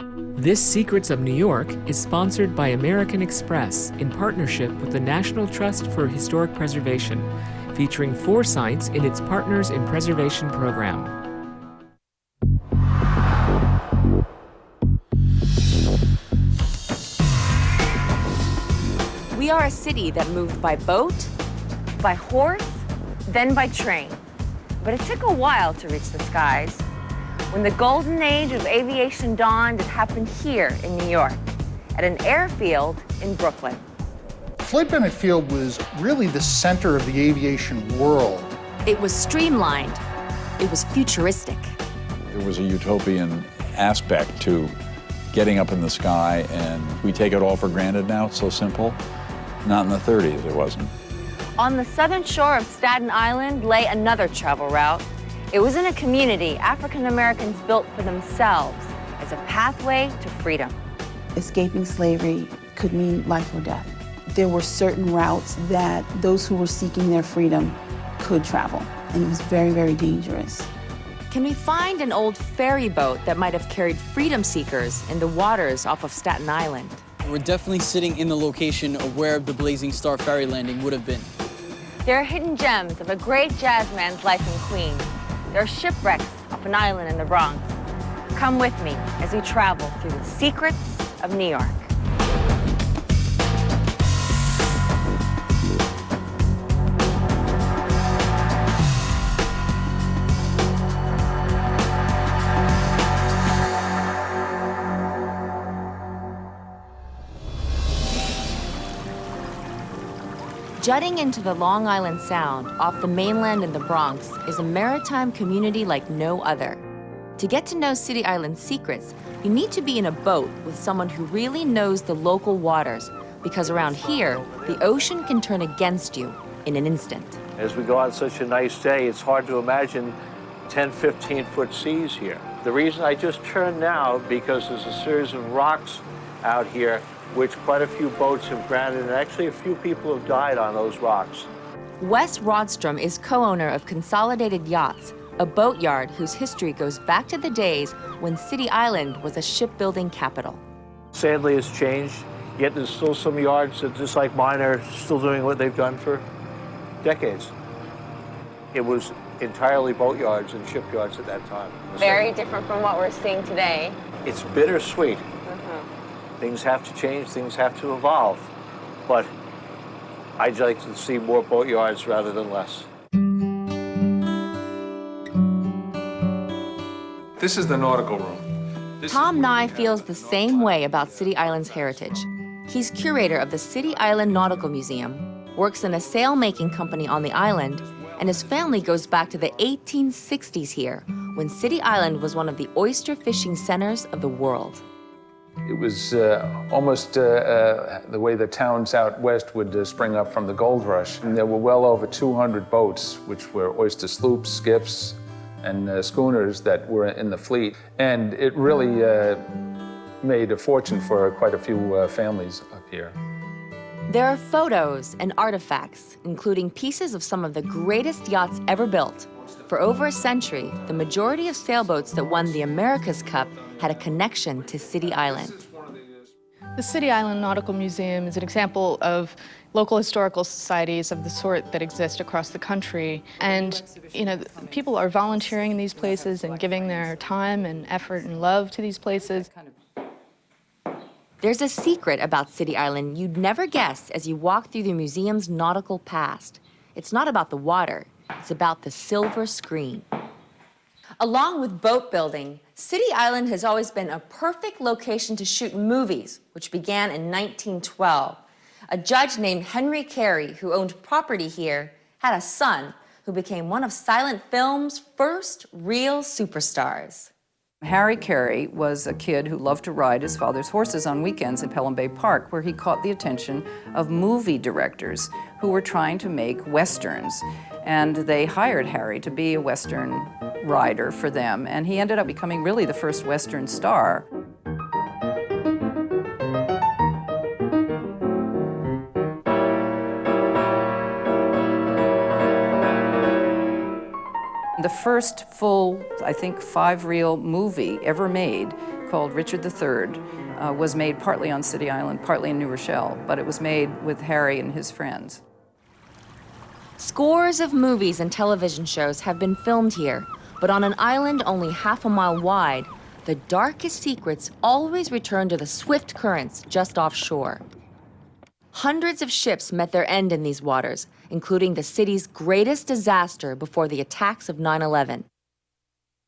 This Secrets of New York is sponsored by American Express in partnership with the National Trust for Historic Preservation, featuring 4 sites in its Partners in Preservation program. We are a city that moved by boat, by horse, then by train. But it took a while to reach the skies. When the golden age of aviation dawned, it happened here in New York, at an airfield in Brooklyn. Floyd Bennett Field was really the center of the aviation world. It was streamlined. It was futuristic. There was a utopian aspect to getting up in the sky, and we take it all for granted now. It's so simple. Not in the 30s, it wasn't. On the southern shore of Staten Island lay another travel route. It was in a community African Americans built for themselves as a pathway to freedom. Escaping slavery could mean life or death. There were certain routes that those who were seeking their freedom could travel, and it was very, very dangerous. Can we find an old ferry boat that might have carried freedom seekers in the waters off of Staten Island? We're definitely sitting in the location of where the Blazing Star ferry landing would have been. There are hidden gems of a great jazz man's life in Queens. There are shipwrecks off an island in the Bronx. Come with me as we travel through the secrets of New York. Jutting into the Long Island Sound off the mainland in the Bronx is a maritime community like no other. To get to know City Island's secrets, you need to be in a boat with someone who really knows the local waters, because around here, the ocean can turn against you in an instant. As we go on such a nice day, it's hard to imagine 10, 15-foot seas here. The reason I just turned now, because there's a series of rocks out here which quite a few boats have grounded, and actually a few people have died on those rocks. Wes Rodstrom is co-owner of Consolidated Yachts, a boatyard whose history goes back to the days when City Island was a shipbuilding capital. Sadly, it's changed, yet there's still some yards that, just like mine, are still doing what they've done for decades. It was entirely boatyards and shipyards at that time. Very different from what we're seeing today. It's bittersweet. Things have to change, things have to evolve. But I'd like to see more boatyards rather than less. This is the nautical room. Tom Nye feels the same way about City Island's heritage. He's curator of the City Island Nautical Museum, works in a sail-making company on the island, and his family goes back to the 1860s here, when City Island was one of the oyster fishing centers of the world. It was almost the way the towns out west would spring up from the gold rush. And there were well over 200 boats, which were oyster sloops, skiffs, and schooners that were in the fleet. And it really made a fortune for quite a few families up here. There are photos and artifacts, including pieces of some of the greatest yachts ever built. For over a century, the majority of sailboats that won the America's Cup had a connection to City Island. The City Island Nautical Museum is an example of local historical societies of the sort that exist across the country. And, you know, people are volunteering in these places and giving their time and effort and love to these places. There's a secret about City Island you'd never guess as you walk through the museum's nautical past. It's not about the water, it's about the silver screen. Along with boat building, City Island has always been a perfect location to shoot movies, which began in 1912. A judge named Henry Carey, who owned property here, had a son who became one of silent film's first real superstars. Harry Carey was a kid who loved to ride his father's horses on weekends in Pelham Bay Park, where he caught the attention of movie directors who were trying to make westerns. And they hired Harry to be a western rider for them, and he ended up becoming really the first western star. The first full, I think, 5-reel movie ever made, called Richard III, was made partly on City Island, partly in New Rochelle, but it was made with Harry and his friends. Scores of movies and television shows have been filmed here, but on an island only half a mile wide, the darkest secrets always return to the swift currents just offshore. Hundreds of ships met their end in these waters, including the city's greatest disaster before the attacks of 9/11.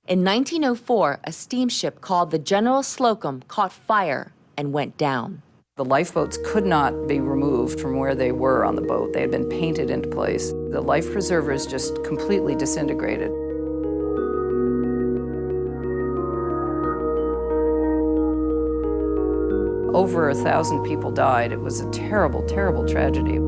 In 1904, a steamship called the General Slocum caught fire and went down. The lifeboats could not be removed from where they were on the boat. They had been painted into place. The life preservers just completely disintegrated. Over 1,000 people died. It was a terrible, terrible tragedy.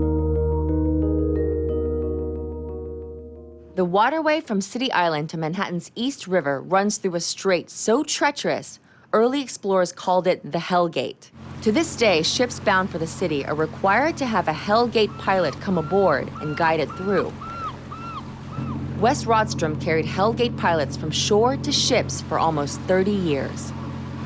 The waterway from City Island to Manhattan's East River runs through a strait so treacherous, early explorers called it the Hell Gate. To this day, ships bound for the city are required to have a Hell Gate pilot come aboard and guide it through. Wes Rodstrom carried Hell Gate pilots from shore to ships for almost 30 years.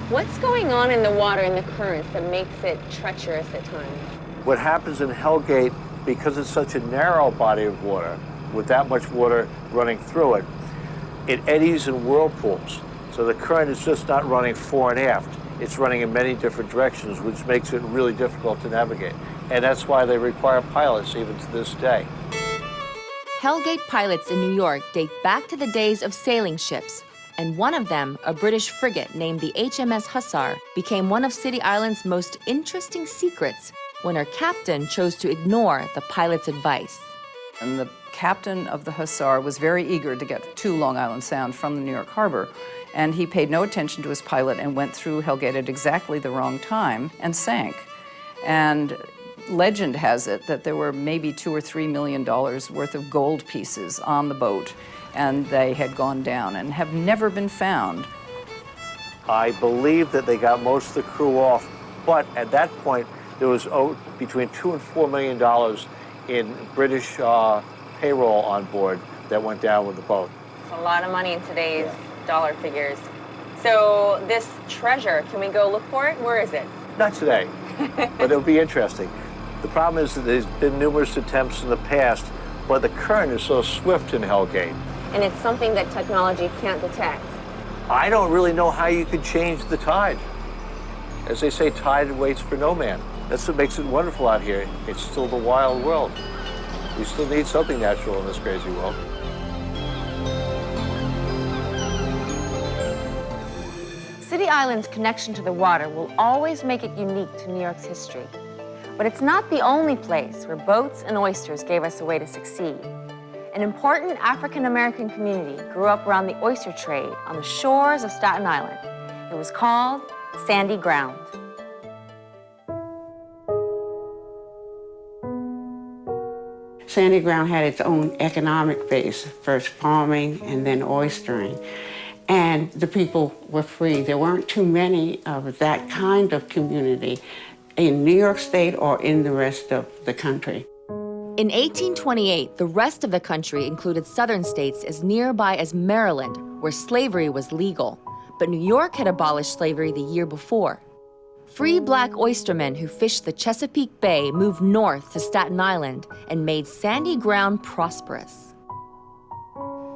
What's going on in the water and the currents that makes it treacherous at times? What happens in Hell Gate, because it's such a narrow body of water, with that much water running through it, it eddies in whirlpools. So the current is just not running fore and aft. It's running in many different directions, which makes it really difficult to navigate. And that's why they require pilots even to this day. Hell Gate pilots in New York date back to the days of sailing ships, and one of them, a British frigate named the HMS Hussar, became one of City Island's most interesting secrets when her captain chose to ignore the pilot's advice. And the captain of the Hussar was very eager to get to Long Island Sound from the New York harbor, and he paid no attention to his pilot and went through Hell Gate at exactly the wrong time and sank. And legend has it that there were maybe $2 or $3 million worth of gold pieces on the boat, and they had gone down and have never been found. I believe that they got most of the crew off, but at that point, there was between $2 and $4 million in British payroll on board that went down with the boat. It's a lot of money in today's dollar figures. So this treasure, can we go look for it? Where is it? Not today, but it'll be interesting. The problem is that there's been numerous attempts in the past, but the current is so swift in Hell Gate. And it's something that technology can't detect. I don't really know how you could change the tide. As they say, tide waits for no man. That's what makes it wonderful out here. It's still the wild world. We still need something natural in this crazy world. City Island's connection to the water will always make it unique to New York's history. But it's not the only place where boats and oysters gave us a way to succeed. An important African-American community grew up around the oyster trade on the shores of Staten Island. It was called Sandy Ground. Sandy Ground had its own economic base, first farming and then oystering. And the people were free. There weren't too many of that kind of community in New York State or in the rest of the country. In 1828, the rest of the country included southern states as nearby as Maryland, where slavery was legal. But New York had abolished slavery the year before. Free black oystermen who fished the Chesapeake Bay moved north to Staten Island and made Sandy Ground prosperous.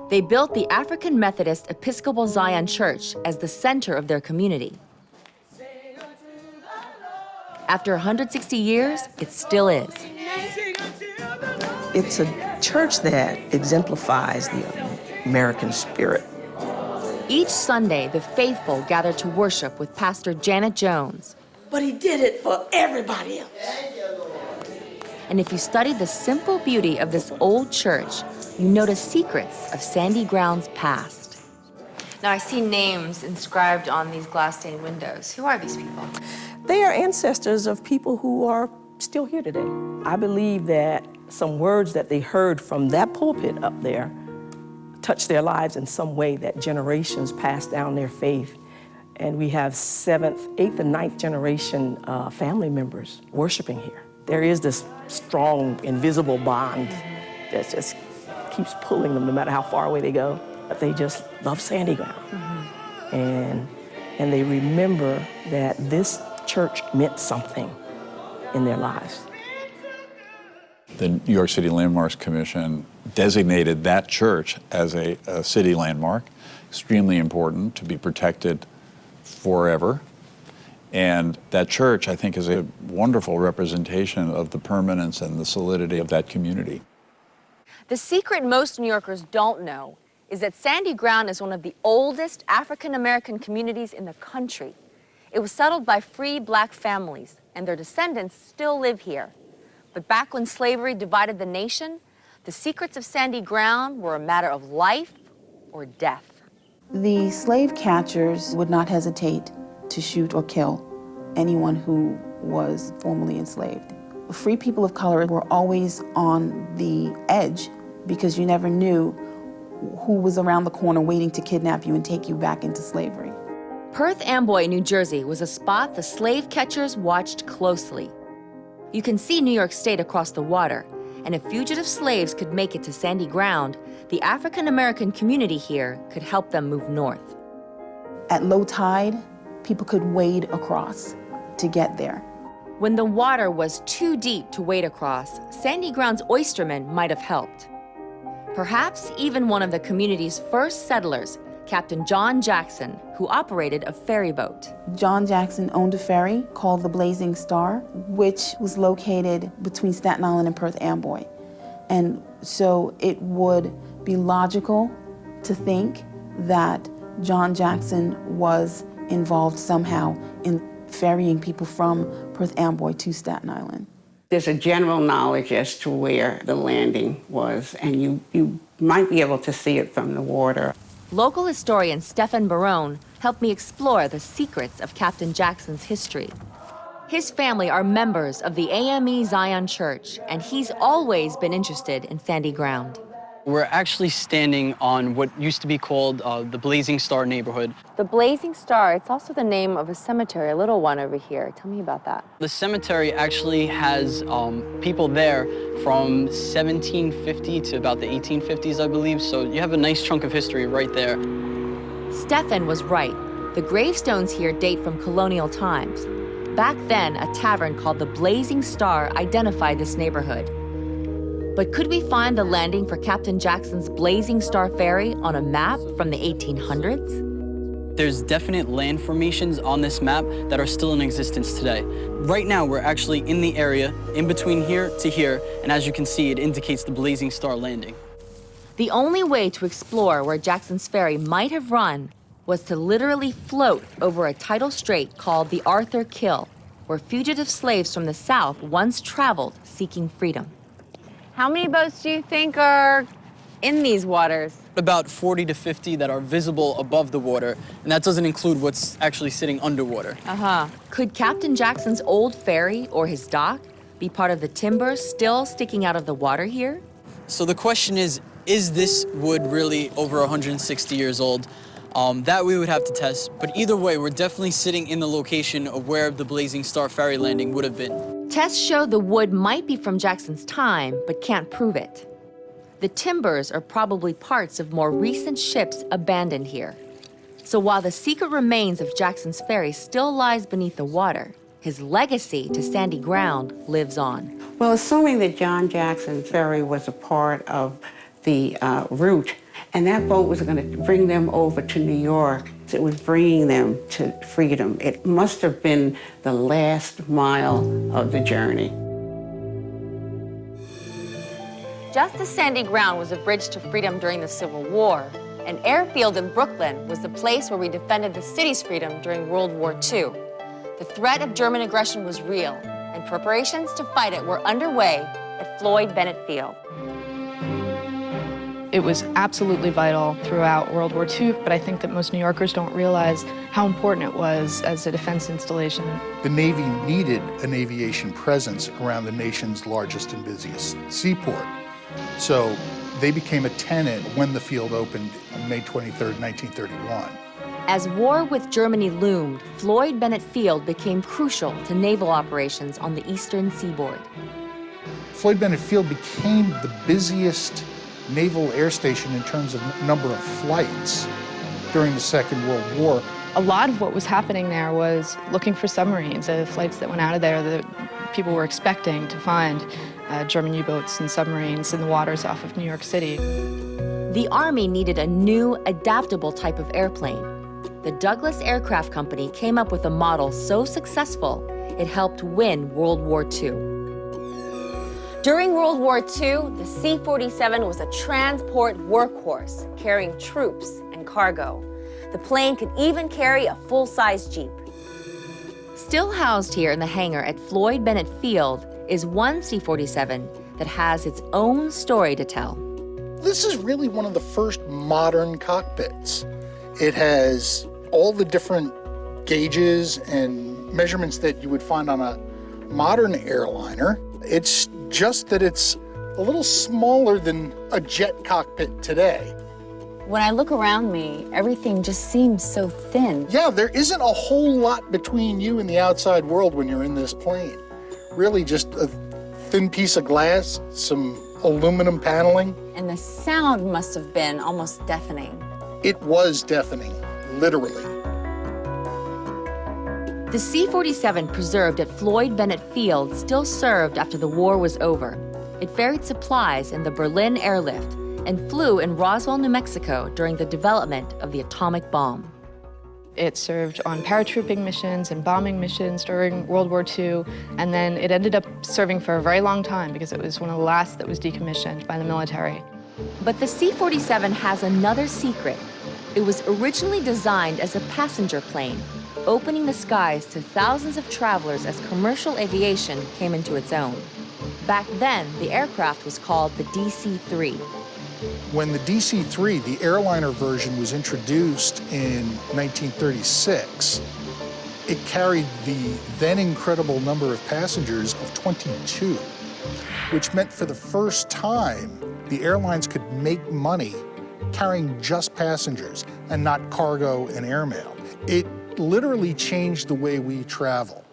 They built the African Methodist Episcopal Zion Church as the center of their community. After 160 years, it still is. It's a church that exemplifies the American spirit. Each Sunday, the faithful gather to worship with Pastor Janet Jones. But he did it for everybody else. And if you study the simple beauty of this old church, you notice secrets of Sandy Ground's past. Now, I see names inscribed on these glass-stained windows. Who are these people? They are ancestors of people who are still here today. I believe that some words that they heard from that pulpit up there touched their lives in some way, that generations passed down their faith. And we have 7th, 8th, and 9th generation family members worshiping here. There is this strong, invisible bond that just keeps pulling them no matter how far away they go. They just love Sandy Ground. And they remember that this church meant something in their lives. The New York City Landmarks Commission designated that church as a city landmark, extremely important to be protected forever. And that church, I think, is a wonderful representation of the permanence and the solidity of that community. The secret most New Yorkers don't know is that Sandy Ground is one of the oldest African-American communities in the country. It was settled by free black families, and their descendants still live here. But back when slavery divided the nation, the secrets of Sandy Ground were a matter of life or death. The slave catchers would not hesitate to shoot or kill anyone who was formerly enslaved. Free people of color were always on the edge because you never knew who was around the corner waiting to kidnap you and take you back into slavery. Perth Amboy, New Jersey was a spot the slave catchers watched closely. You can see New York State across the water, and if fugitive slaves could make it to Sandy Ground, the African-American community here could help them move north. At low tide, people could wade across to get there. When the water was too deep to wade across, Sandy Ground's oystermen might have helped. Perhaps even one of the community's first settlers, Captain John Jackson, who operated a ferry boat. John Jackson owned a ferry called the Blazing Star, which was located between Staten Island and Perth Amboy. And so it would be logical to think that John Jackson was involved somehow in ferrying people from Perth Amboy to Staten Island. There's a general knowledge as to where the landing was, and you might be able to see it from the water. Local historian Stephan Barone helped me explore the secrets of Captain Jackson's history. His family are members of the AME Zion Church, and he's always been interested in Sandy Ground. We're actually standing on what used to be called the Blazing Star neighborhood. The Blazing Star, it's also the name of a cemetery, a little one over here. Tell me about that. The cemetery actually has people there from 1750 to about the 1850s, I believe, so you have a nice chunk of history right there. Stephan was right. The gravestones here date from colonial times. Back then, a tavern called the Blazing Star identified this neighborhood. But could we find the landing for Captain Jackson's Blazing Star Ferry on a map from the 1800s? There's definite land formations on this map that are still in existence today. Right now, we're actually in the area in between here to here, and as you can see, it indicates the Blazing Star landing. The only way to explore where Jackson's Ferry might have run was to literally float over a tidal strait called the Arthur Kill, where fugitive slaves from the South once traveled seeking freedom. How many boats do you think are in these waters? About 40 to 50 that are visible above the water, and that doesn't include what's actually sitting underwater. Could Captain Jackson's old ferry or his dock be part of the timber still sticking out of the water here? So the question is this wood really over 160 years old? That we would have to test, but either way, we're definitely sitting in the location of where the Blazing Star ferry landing would have been. Tests show the wood might be from Jackson's time, but can't prove it. The timbers are probably parts of more recent ships abandoned here. So while the secret remains of Jackson's Ferry still lies beneath the water, his legacy to Sandy Ground lives on. Well, assuming that John Jackson's ferry was a part of the route, and that boat was going to bring them over to New York, it was bringing them to freedom. It must have been the last mile of the journey. Just as Sandy Ground was a bridge to freedom during the Civil War, an airfield in Brooklyn was the place where we defended the city's freedom during World War II. The threat of German aggression was real, and preparations to fight it were underway at Floyd Bennett Field. It was absolutely vital throughout World War II, but I think that most New Yorkers don't realize how important it was as a defense installation. The Navy needed an aviation presence around the nation's largest and busiest seaport. So they became a tenant when the field opened on May 23rd, 1931. As war with Germany loomed, Floyd Bennett Field became crucial to naval operations on the eastern seaboard. Floyd Bennett Field became the busiest naval air station in terms of number of flights during the Second World War. A lot of what was happening there was looking for submarines. The flights that went out of there, the people were expecting to find German U-boats and submarines in the waters off of New York City. The Army needed a new, adaptable type of airplane. The Douglas Aircraft Company came up with a model so successful, it helped win World War II. During World War II, the C-47 was a transport workhorse carrying troops and cargo. The plane could even carry a full-size Jeep. Still housed here in the hangar at Floyd Bennett Field is one C-47 that has its own story to tell. This is really one of the first modern cockpits. It has all the different gauges and measurements that you would find on a modern airliner. It's just that it's a little smaller than a jet cockpit today. When I look around me, everything just seems so thin. Yeah, there isn't a whole lot between you and the outside world when you're in this plane. Really just a thin piece of glass, some aluminum paneling. And the sound must have been almost deafening. It was deafening, literally. The C-47 preserved at Floyd Bennett Field still served after the war was over. It ferried supplies in the Berlin airlift and flew in Roswell, New Mexico during the development of the atomic bomb. It served on paratrooping missions and bombing missions during World War II, and then it ended up serving for a very long time because it was one of the last that was decommissioned by the military. But the C-47 has another secret. It was originally designed as a passenger plane, opening the skies to thousands of travelers as commercial aviation came into its own. Back then, the aircraft was called the DC-3. When the DC-3, the airliner version, was introduced in 1936, it carried the then incredible number of passengers of 22, which meant for the first time, the airlines could make money carrying just passengers and not cargo and airmail. It literally changed the way we travel.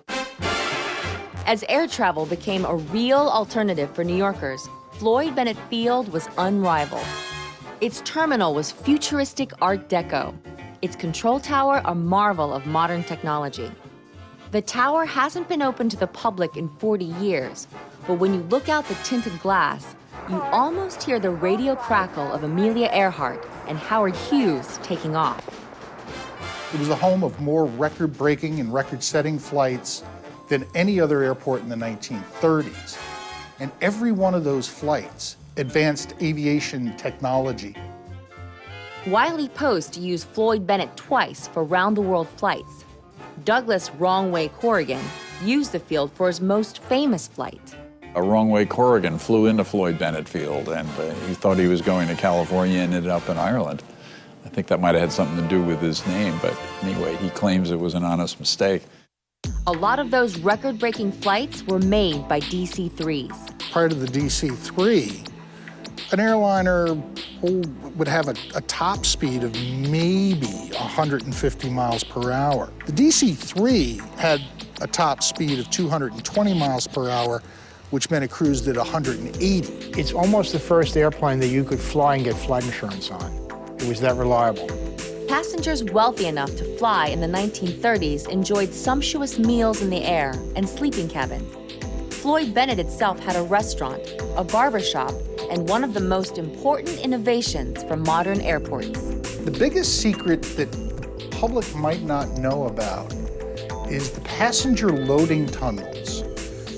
As air travel became a real alternative for New Yorkers, Floyd Bennett Field was unrivaled. Its terminal was futuristic Art Deco. Its control tower a marvel of modern technology. The tower hasn't been open to the public in 40 years, but when you look out the tinted glass, you almost hear the radio crackle of Amelia Earhart and Howard Hughes taking off. It was the home of more record-breaking and record-setting flights than any other airport in the 1930s. And every one of those flights advanced aviation technology. Wiley Post used Floyd Bennett twice for round-the-world flights. Douglas Wrong Way Corrigan used the field for his most famous flight. A Wrong Way Corrigan flew into Floyd Bennett Field, and he thought he was going to California and ended up in Ireland. I think that might have had something to do with his name, but anyway, he claims it was an honest mistake. A lot of those record-breaking flights were made by DC-3s. Prior to the DC-3, an airliner would have a top speed of maybe 150 miles per hour. The DC-3 had a top speed of 220 miles per hour, which meant it cruised at 180. It's almost the first airplane that you could fly and get flight insurance on. It was that reliable. Passengers wealthy enough to fly in the 1930s enjoyed sumptuous meals in the air and sleeping cabins. Floyd Bennett itself had a restaurant, a barbershop, and one of the most important innovations for modern airports. The biggest secret that the public might not know about is the passenger loading tunnels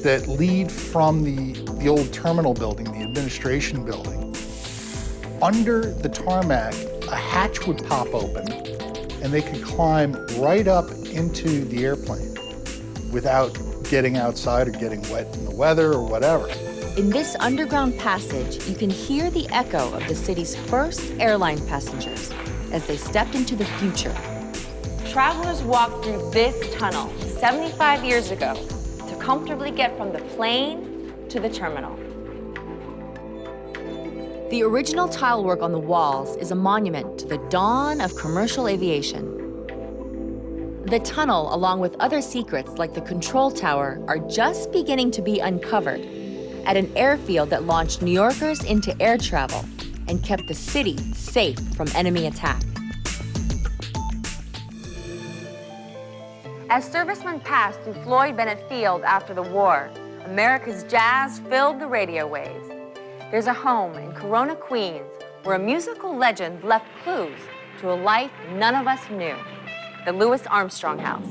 that lead from the old terminal building, the administration building. Under the tarmac, a hatch would pop open and they could climb right up into the airplane without getting outside or getting wet in the weather or whatever. In this underground passage, you can hear the echo of the city's first airline passengers as they stepped into the future. Travelers walked through this tunnel 75 years ago to comfortably get from the plane to the terminal. The original tile work on the walls is a monument to the dawn of commercial aviation. The tunnel, along with other secrets like the control tower, are just beginning to be uncovered at an airfield that launched New Yorkers into air travel, and kept the city safe from enemy attack. As servicemen passed through Floyd Bennett Field after the war, America's jazz filled the radio waves. There's a home in Corona, Queens, where a musical legend left clues to a life none of us knew, the Louis Armstrong House.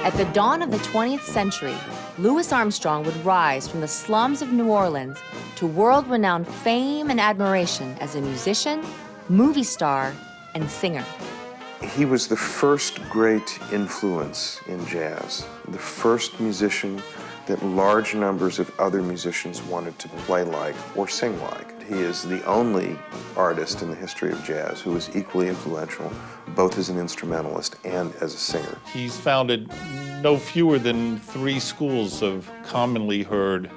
At the dawn of the 20th century, Louis Armstrong would rise from the slums of New Orleans to world-renowned fame and admiration as a musician, movie star, and singer. He was the first great influence in jazz, the first musician that large numbers of other musicians wanted to play like or sing like. He is the only artist in the history of jazz who is equally influential, both as an instrumentalist and as a singer. He's founded no fewer than 3 schools of commonly heard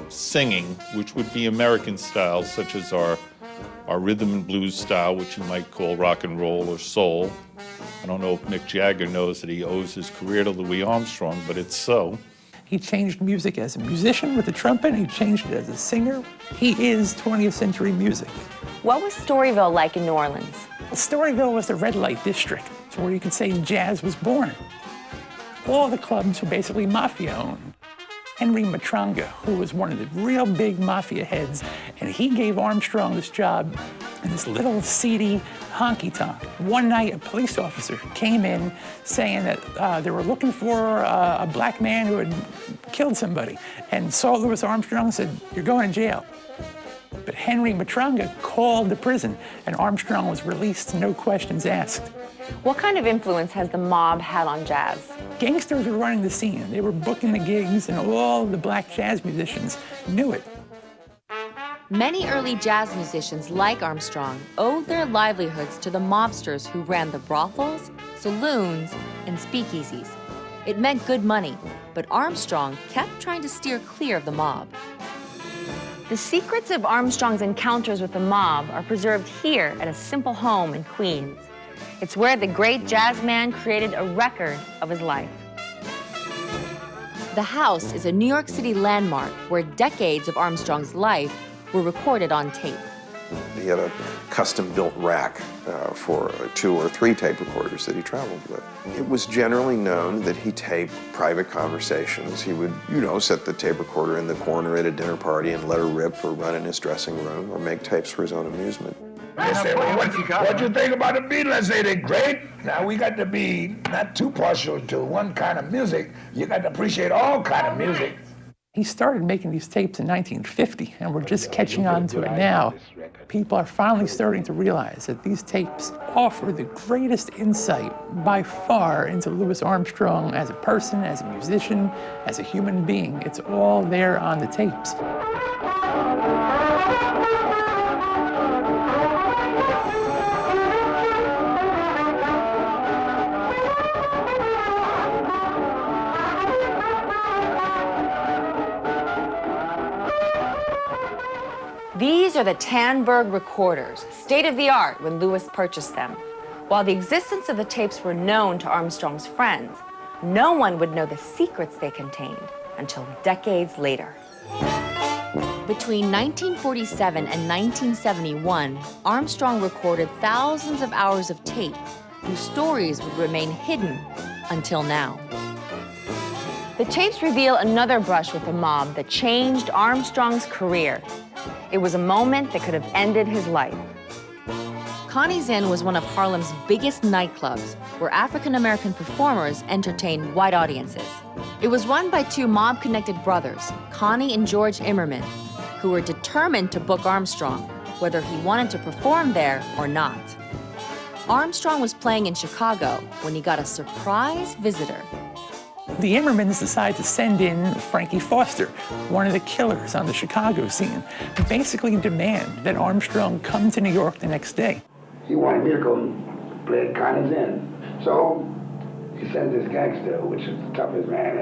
singing, which would be American styles, such as our rhythm and blues style, which you might call rock and roll or soul. I don't know if Mick Jagger knows that he owes his career to Louis Armstrong, but it's so. He changed music as a musician with the trumpet. He changed it as a singer. He is 20th century music. What was Storyville like in New Orleans? Storyville was the red light district. It's where you could say jazz was born. All the clubs were basically mafia-owned. Henry Matranga, who was one of the real big mafia heads, and he gave Armstrong this job in this little seedy honky-tonk. One night, a police officer came in saying that they were looking for a black man who had killed somebody, and saw Louis Armstrong and said, "You're going to jail." But Henry Matranga called the prison, and Armstrong was released, no questions asked. What kind of influence has the mob had on jazz? Gangsters were running the scene. They were booking the gigs, and all the black jazz musicians knew it. Many early jazz musicians like Armstrong owed their livelihoods to the mobsters who ran the brothels, saloons, and speakeasies. It meant good money, but Armstrong kept trying to steer clear of the mob. The secrets of Armstrong's encounters with the mob are preserved here at a simple home in Queens. It's where the great jazz man created a record of his life. The house is a New York City landmark where decades of Armstrong's life were recorded on tape. He had a custom-built rack for 2 or 3 tape recorders that he traveled with. It was generally known that he taped private conversations. He would, set the tape recorder in the corner at a dinner party and let her rip, or run in his dressing room, or make tapes for his own amusement. They say, well, what you think about the Beatles? I say, they're great. Now, we got to be not too partial to one kind of music. You got to appreciate all kind of music. He started making these tapes in 1950, and we're just catching on to it now. People are finally starting to realize that these tapes offer the greatest insight by far into Louis Armstrong as a person, as a musician, as a human being. It's all there on the tapes. These are the Tandberg recorders, state-of-the-art when Louis purchased them. While the existence of the tapes were known to Armstrong's friends, no one would know the secrets they contained until decades later. Between 1947 and 1971, Armstrong recorded thousands of hours of tape whose stories would remain hidden until now. The tapes reveal another brush with the mob that changed Armstrong's career. It was a moment that could have ended his life. Connie's Inn was one of Harlem's biggest nightclubs, where African-American performers entertained white audiences. It was run by 2 mob-connected brothers, Connie and George Immerman, who were determined to book Armstrong, whether he wanted to perform there or not. Armstrong was playing in Chicago when he got a surprise visitor. The Immermans decided to send in Frankie Foster, one of the killers on the Chicago scene, and basically demand that Armstrong come to New York the next day. He wanted me to go play at Connie's Inn. So he sent this gangster, which is the toughest man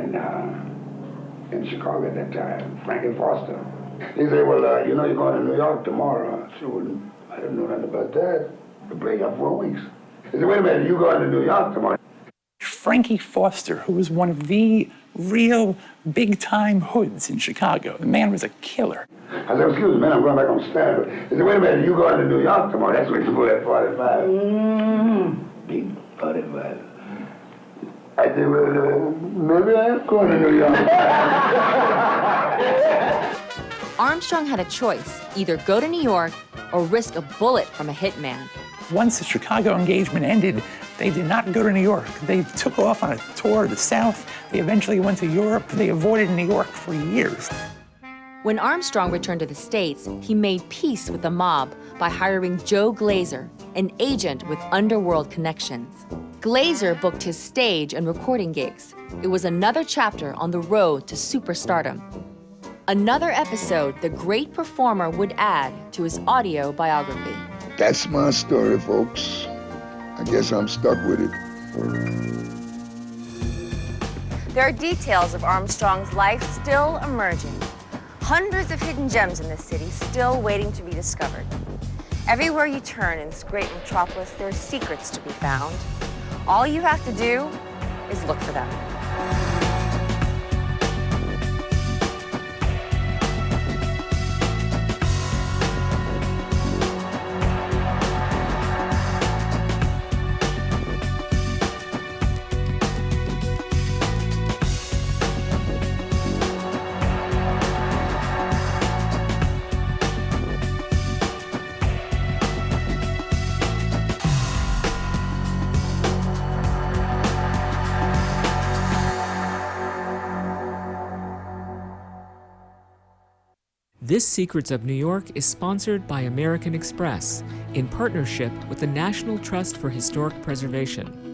in Chicago at that time, Frankie Foster. He said, well, you're going to New York tomorrow. I said, well, I didn't know nothing about that. To play here 4 weeks. He said, wait a minute, you going to New York tomorrow? Frankie Foster, who was one of the real big-time hoods in Chicago. The man was a killer. I said, excuse me, man, I'm going back on stand. He said, wait a minute, you going to New York tomorrow? That's when you pull that 45. Big 45. I said, well, maybe I am going to New York. Armstrong had a choice, either go to New York or risk a bullet from a hitman. Once the Chicago engagement ended, they did not go to New York. They took off on a tour of the South. They eventually went to Europe. They avoided New York for years. When Armstrong returned to the States, he made peace with the mob by hiring Joe Glazer, an agent with underworld connections. Glazer booked his stage and recording gigs. It was another chapter on the road to superstardom. Another episode the great performer would add to his audio biography. That's my story, folks. I guess I'm stuck with it. There are details of Armstrong's life still emerging. Hundreds of hidden gems in this city still waiting to be discovered. Everywhere you turn in this great metropolis, there are secrets to be found. All you have to do is look for them. This Secrets of New York is sponsored by American Express in partnership with the National Trust for Historic Preservation.